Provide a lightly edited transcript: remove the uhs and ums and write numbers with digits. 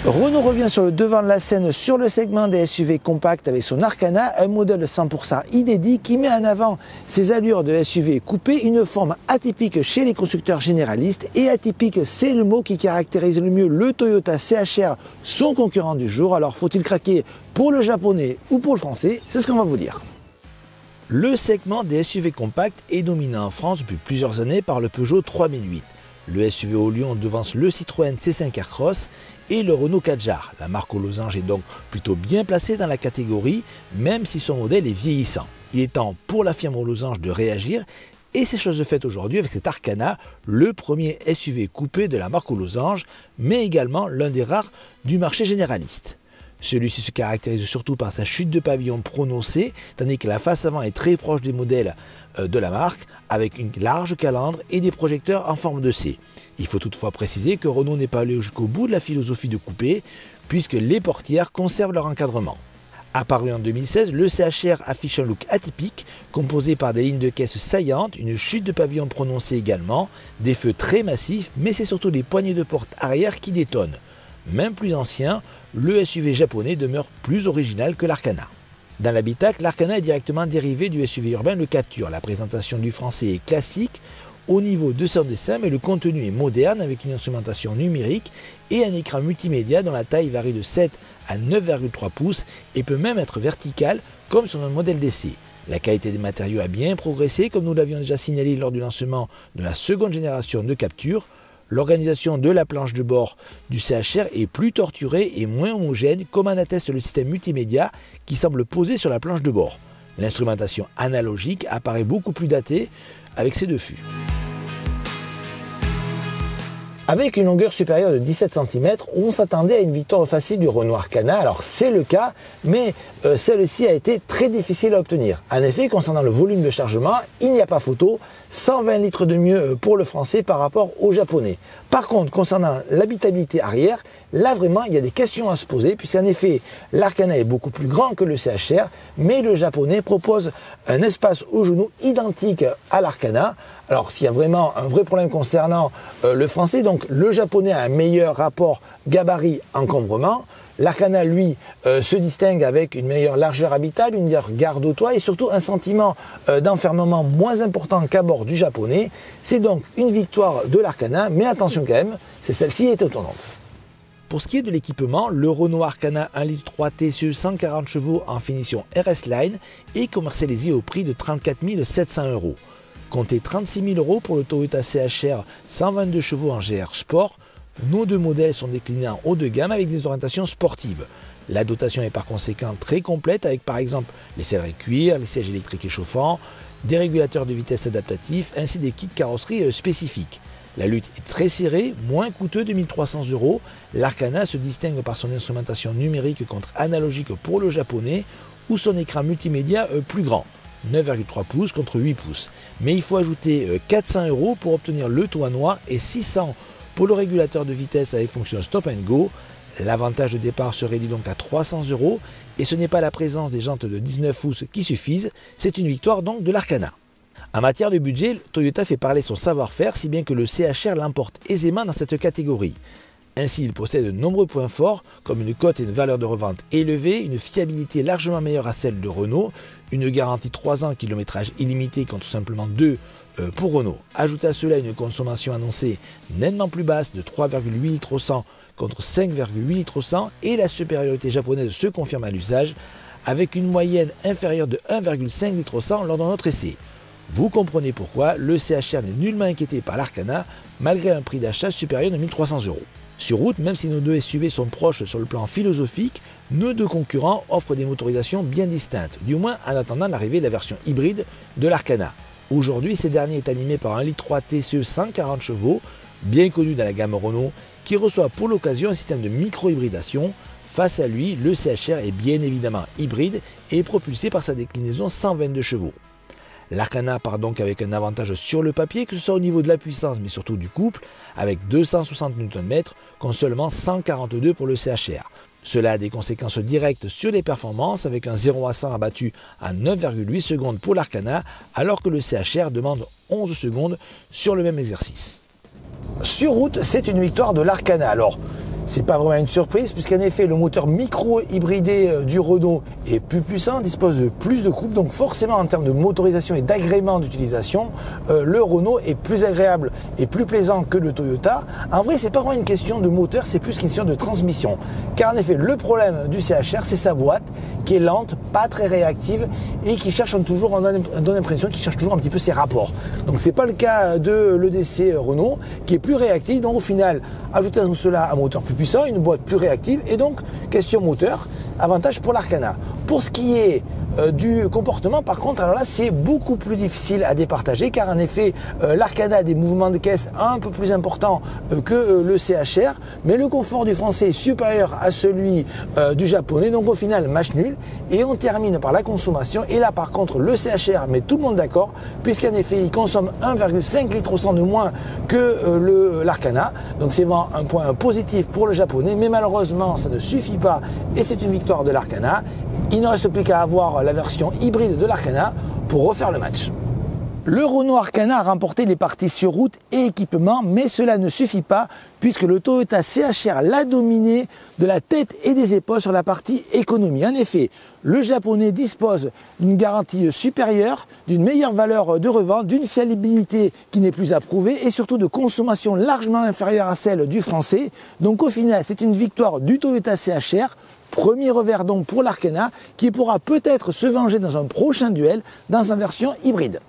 Renault revient sur le devant de la scène sur le segment des SUV compacts avec son Arkana, un modèle 100% inédit qui met en avant ses allures de SUV coupé, une forme atypique chez les constructeurs généralistes. Et atypique, c'est le mot qui caractérise le mieux le Toyota CHR, son concurrent du jour. Alors faut-il craquer pour le japonais ou pour le français? C'est ce qu'on va vous dire. Le segment des SUV compacts est dominé en France depuis plusieurs années par le Peugeot 3008. Le SUV au Lyon devance le Citroën C5 Aircross et le Renault Kadjar. La marque aux losanges est donc plutôt bien placée dans la catégorie, même si son modèle est vieillissant. Il est temps pour la firme aux losanges de réagir, et c'est chose faite aujourd'hui avec cet Arkana, le premier SUV coupé de la marque aux losanges, mais également l'un des rares du marché généraliste. Celui-ci se caractérise surtout par sa chute de pavillon prononcée, tandis que la face avant est très proche des modèles de la marque, avec une large calandre et des projecteurs en forme de C. Il faut toutefois préciser que Renault n'est pas allé jusqu'au bout de la philosophie de coupé, puisque les portières conservent leur encadrement. Apparu en 2016, le CHR affiche un look atypique, composé par des lignes de caisse saillantes, une chute de pavillon prononcée également, des feux très massifs, mais c'est surtout les poignées de porte arrière qui détonnent. Même plus ancien, le SUV japonais demeure plus original que l'Arkana. Dans l'habitacle, l'Arkana est directement dérivé du SUV urbain le Captur. La présentation du français est classique au niveau de son dessin, mais le contenu est moderne avec une instrumentation numérique et un écran multimédia dont la taille varie de 7 à 9,3 pouces et peut même être verticale comme sur notre modèle d'essai. La qualité des matériaux a bien progressé comme nous l'avions déjà signalé lors du lancement de la seconde génération de Captur. L'organisation de la planche de bord du CHR est plus torturée et moins homogène, comme en atteste le système multimédia qui semble posé sur la planche de bord. L'instrumentation analogique apparaît beaucoup plus datée avec ses deux fûts. Avec une longueur supérieure de 17 cm, on s'attendait à une victoire facile du Renault Arkana. Alors c'est le cas, mais celle-ci a été très difficile à obtenir. En effet, concernant le volume de chargement, il n'y a pas photo, 120 litres de mieux pour le français par rapport au japonais. Par contre, concernant l'habitabilité arrière, là vraiment il y a des questions à se poser, puisqu'en effet l'Arkana est beaucoup plus grand que le CHR, mais le japonais propose un espace au genou identique à l'Arkana. Alors s'il y a vraiment un vrai problème concernant le français, donc le japonais a un meilleur rapport gabarit-encombrement. L'Arkana, lui, se distingue avec une meilleure largeur habitable, une meilleure garde au toit et surtout un sentiment d'enfermement moins important qu'à bord du japonais. C'est donc une victoire de l'Arkana, mais attention quand même, c'est celle-ci est étonnante. Pour ce qui est de l'équipement, le Renault Arkana 1.3 litre TCE 140 chevaux en finition RS Line est commercialisé au prix de 34 700 €. Comptez 36 000 € pour le Toyota CHR 122 chevaux en GR Sport. Nos deux modèles sont déclinés en haut de gamme avec des orientations sportives. La dotation est par conséquent très complète avec par exemple les selleries cuir, les sièges électriques et chauffants, des régulateurs de vitesse adaptatifs ainsi des kits carrosserie spécifiques. La lutte est très serrée, moins coûteux de 1 300 €. L'Arkana se distingue par son instrumentation numérique contre analogique pour le japonais ou son écran multimédia plus grand, 9,3 pouces contre 8 pouces. Mais il faut ajouter 400 € pour obtenir le toit noir et 600 € pour le régulateur de vitesse avec fonction stop and go. L'avantage de départ se réduit donc à 300 € et ce n'est pas la présence des jantes de 19 pouces qui suffisent, c'est une victoire donc de l'Arkana. En matière de budget, Toyota fait parler son savoir-faire si bien que le CHR l'emporte aisément dans cette catégorie. Ainsi, il possède de nombreux points forts comme une cote et une valeur de revente élevée, une fiabilité largement meilleure à celle de Renault, une garantie 3 ans kilométrage illimité contre simplement 2 pour Renault. Ajoutez à cela une consommation annoncée nettement plus basse de 3,8 litres au 100 contre 5,8 litres au 100 et la supériorité japonaise se confirme à l'usage avec une moyenne inférieure de 1,5 litres au 100 lors de notre essai. Vous comprenez pourquoi le CHR n'est nullement inquiété par l'Arkana malgré un prix d'achat supérieur de 1 300 €. Sur route, même si nos deux SUV sont proches sur le plan philosophique, nos deux concurrents offrent des motorisations bien distinctes, du moins en attendant l'arrivée de la version hybride de l'Arkana. Aujourd'hui, ces derniers est animé par un 1.3 litre TCE 140 chevaux, bien connu dans la gamme Renault, qui reçoit pour l'occasion un système de micro-hybridation. Face à lui, le CHR est bien évidemment hybride et est propulsé par sa déclinaison 122 chevaux. L'Arkana part donc avec un avantage sur le papier, que ce soit au niveau de la puissance mais surtout du couple, avec 260 Nm contre seulement 142 pour le CHR. Cela a des conséquences directes sur les performances avec un 0 à 100 abattu à 9,8 secondes pour l'Arkana alors que le CHR demande 11 secondes sur le même exercice. Sur route, c'est une victoire de l'Arkana. Alors, C'est pas vraiment une surprise puisqu'en effet le moteur micro-hybridé du Renault est plus puissant, dispose de plus de couple, donc forcément en termes de motorisation et d'agrément d'utilisation, le Renault est plus agréable et plus plaisant que le Toyota. En vrai, c'est pas vraiment une question de moteur, c'est plus une question de transmission. Car en effet, le problème du CHR, c'est sa boîte qui est lente, pas très réactive et qui cherche toujours, on donne l'impression qu'il cherche toujours un petit peu ses rapports. Donc c'est pas le cas de l'EDC Renault qui est plus réactif. Donc au final, ajouter à cela un moteur plus puissant, une boîte plus réactive et donc question moteur, avantage pour l'Arcana. Pour ce qui est du comportement, par contre, alors là c'est beaucoup plus difficile à départager car en effet l'Arcana a des mouvements de caisse un peu plus importants que le CHR, mais le confort du français est supérieur à celui du japonais, donc au final match nul. Et on termine par la consommation et là par contre le CHR met tout le monde d'accord puisqu'en effet il consomme 1,5 litre au 100 de moins que l'Arcana, donc c'est vraiment un point positif pour le japonais, mais malheureusement ça ne suffit pas et c'est une victoire de l'Arcana. Il ne reste plus qu'à avoir la version hybride de l'Arcana pour refaire le match. Le Renault Arcana a remporté les parties sur route et équipement, mais cela ne suffit pas puisque le Toyota CHR l'a dominé de la tête et des épaules sur la partie économie. En effet, le japonais dispose d'une garantie supérieure, d'une meilleure valeur de revente, d'une fiabilité qui n'est plus approuvée et surtout de consommation largement inférieure à celle du français. Donc au final, c'est une victoire du Toyota CHR. Premier revers donc pour l'Arcana qui pourra peut-être se venger dans un prochain duel dans sa version hybride.